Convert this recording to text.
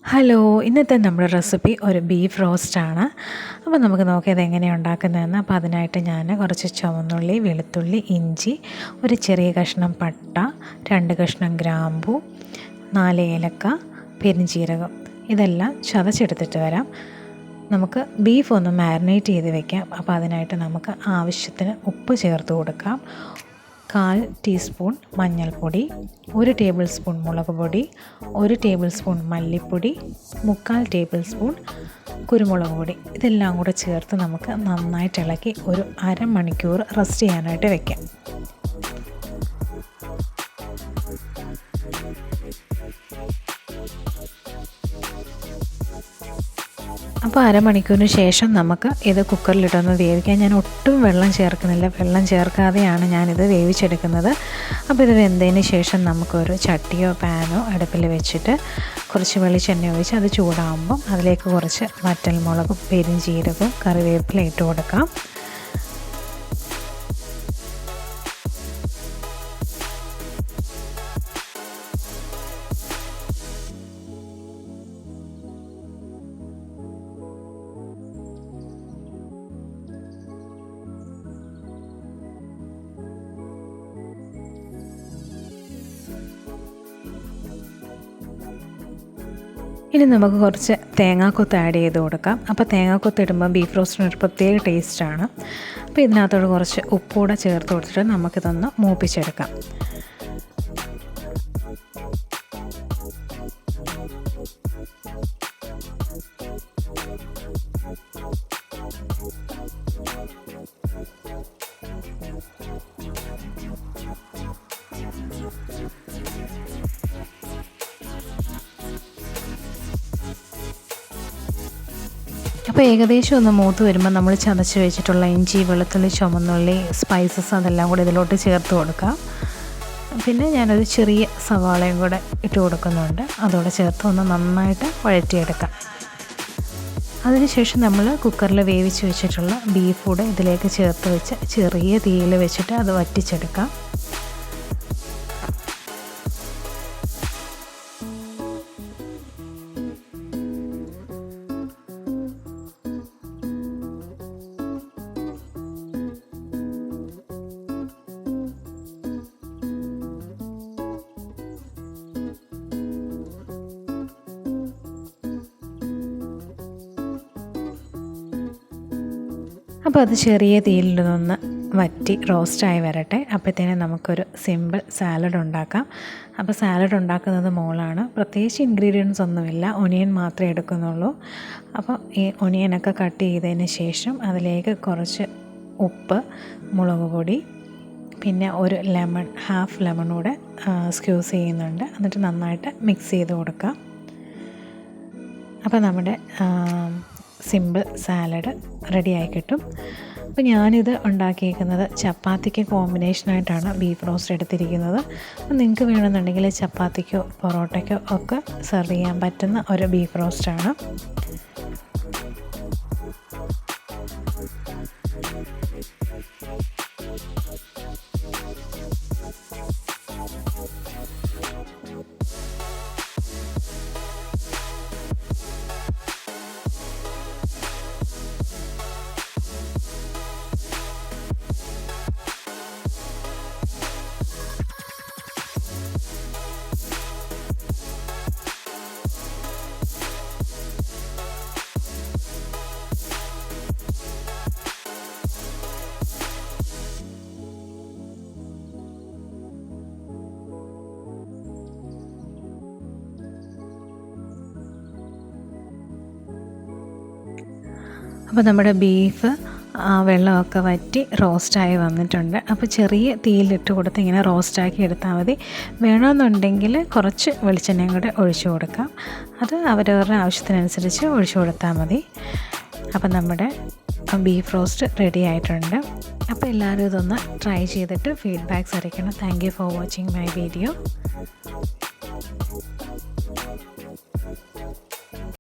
Hello, ഇന്നത്തെ നമ്മുടെ recipe ഒരു ബീഫ് റോസ്റ്റാണ്. അപ്പോൾ നമുക്ക് നോക്കാം ഇതെങ്ങനെയാണ് ഉണ്ടാക്കുന്നതെന്ന്. അപ്പോൾ അതിനായിട്ട് ഞാൻ കുറച്ച് ചുവന്നുള്ളി, വെളുത്തുള്ളി, ഇഞ്ചി, ഒരു ചെറിയ കഷ്ണം പട്ട, 2 കഷ്ണം ഗ്രാമ്പൂ, 4 ഏലക്ക, പെരുംജീരകം ഇതെല്ലാം ചതച്ചെടുത്തിട്ട് വരാം. നമുക്ക് ബീഫ് ഒന്ന് മാരിനേറ്റ് ചെയ്ത് വെക്കാം. അപ്പോൾ അതിനായിട്ട് നമുക്ക് ആവശ്യത്തിന് ഉപ്പ് ചേർത്ത് കൊടുക്കാം. 1/4 ടീസ്പൂൺ മഞ്ഞൾപ്പൊടി, 1 ടേബിൾ സ്പൂൺ മുളക് പൊടി, 1 ടേബിൾ സ്പൂൺ മല്ലിപ്പൊടി, 3/4 ടേബിൾ സ്പൂൺ കുരുമുളക് പൊടി ഇതെല്ലാം കൂടെ ചേർത്ത് നമുക്ക് നന്നായിട്ട് ഇളക്കി ഒരു അരമണിക്കൂർ റെസ്റ്റ് ചെയ്യാനായിട്ട് വെക്കാം. അപ്പോൾ അരമണിക്കൂറിന് ശേഷം നമുക്ക് ഇത് കുക്കറിലിട്ടൊന്ന് വേവിക്കാൻ. ഞാൻ ഒട്ടും വെള്ളം ചേർക്കുന്നില്ല, വെള്ളം ചേർക്കാതെയാണ് ഞാനിത് വേവിച്ചെടുക്കുന്നത്. അപ്പോൾ ഇത് വെന്തതിന് ശേഷം നമുക്കൊരു ചട്ടിയോ പാനോ അടുപ്പിൽ വെച്ചിട്ട് കുറച്ച് വെളിച്ചെണ്ണ ഒഴിച്ച് അത് ചൂടാകുമ്പം അതിലേക്ക് കുറച്ച് വറ്റൽമുളകും പെരുംജീരകവും കറിവേപ്പില ഇട്ട് കൊടുക്കാം. ഇനി നമുക്ക് കുറച്ച് തേങ്ങാക്കൊത്ത് ആഡ് ചെയ്ത് കൊടുക്കാം. അപ്പോൾ തേങ്ങാക്കൊത്ത് ഇടുമ്പോൾ ബീഫ് റോസ്റ്റിനൊരു പ്രത്യേക ടേസ്റ്റാണ്. അപ്പോൾ ഇതിനകത്തോട് കുറച്ച് ഉപ്പൂടെ ചേർത്ത് കൊടുത്തിട്ട് നമുക്കിതൊന്ന് മൂപ്പിച്ചെടുക്കാം. അപ്പോൾ ഏകദേശം ഒന്ന് മൂത്ത് വരുമ്പോൾ നമ്മൾ ചതച്ച് വെച്ചിട്ടുള്ള ഇഞ്ചി, വെളുത്തുള്ളി, ചുവന്നുള്ളി, സ്പൈസസ് അതെല്ലാം കൂടി ഇതിലോട്ട് ചേർത്ത് കൊടുക്കാം. പിന്നെ ഞാനൊരു ചെറിയ സവാളയും കൂടെ ഇട്ട് കൊടുക്കുന്നുണ്ട്. അതോടെ ചേർത്ത് ഒന്ന് നന്നായിട്ട് വഴറ്റിയെടുക്കാം. അതിനുശേഷം നമ്മൾ കുക്കറിൽ വേവിച്ച് വെച്ചിട്ടുള്ള ബീഫ് കൂടെ ഇതിലേക്ക് ചേർത്ത് വെച്ച് ചെറിയ തീയിൽ വെച്ചിട്ട് അത് വറ്റിച്ചെടുക്കാം. അപ്പോൾ അത് ചെറിയ തീയിലൊന്ന് വറ്റി റോസ്റ്റായി വരട്ടെ. അപ്പോഴത്തേനും നമുക്കൊരു സിമ്പിൾ സാലഡ് ഉണ്ടാക്കാം. അപ്പോൾ സാലഡ് ഉണ്ടാക്കുന്നത് മോളാണ്. പ്രത്യേകിച്ച് ഇൻഗ്രീഡിയൻസ് ഒന്നുമില്ല, ഒനിയൻ മാത്രമേ എടുക്കുന്നുള്ളൂ. അപ്പോൾ ഈ ഒനിയനൊക്കെ കട്ട് ചെയ്തതിന് ശേഷം അതിലേക്ക് കുറച്ച് ഉപ്പ്, മുളക് പൊടി, പിന്നെ ഒരു ലെമൺ, ഹാഫ് ലെമൺ കൂടെ സ്ക്യൂസ് ചെയ്യുന്നുണ്ട്. എന്നിട്ട് നന്നായിട്ട് മിക്സ് ചെയ്ത് കൊടുക്കാം. അപ്പോൾ നമ്മുടെ സിമ്പിൾ സാലഡ് റെഡിയായി കിട്ടും. അപ്പോൾ ഞാനിത് ഉണ്ടാക്കിയിരിക്കുന്നത് ചപ്പാത്തിക്ക് കോമ്പിനേഷനായിട്ടാണ് ബീഫ് റോസ്റ്റ് എടുത്തിരിക്കുന്നത്. അപ്പോൾ നിങ്ങൾക്ക് വേണമെന്നുണ്ടെങ്കിൽ ചപ്പാത്തിക്കോ പൊറോട്ടയ്ക്കോ ഒക്കെ സെർവ് ചെയ്യാൻ പറ്റുന്ന ഒരു ബീഫ് റോസ്റ്റാണ്. അപ്പോൾ നമ്മുടെ ബീഫ് വെള്ളമൊക്കെ വറ്റി റോസ്റ്റായി വന്നിട്ടുണ്ട്. അപ്പോൾ ചെറിയ തീയിലിട്ട് കൊടുത്ത് ഇങ്ങനെ റോസ്റ്റാക്കി എടുത്താൽ മതി. വേണമെന്നുണ്ടെങ്കിൽ കുറച്ച് വെളിച്ചെണ്ണയും കൂടെ ഒഴിച്ചു കൊടുക്കാം. അത് അവരവരുടെ ആവശ്യത്തിനനുസരിച്ച് ഒഴിച്ചു കൊടുത്താൽ മതി. അപ്പോൾ നമ്മുടെ ബീഫ് റോസ്റ്റ് റെഡി ആയിട്ടുണ്ട്. അപ്പോൾ എല്ലാവരും ഇതൊന്ന് ട്രൈ ചെയ്തിട്ട് ഫീഡ്ബാക്ക്സ് അറിയിക്കണം. Thank you for watching my video.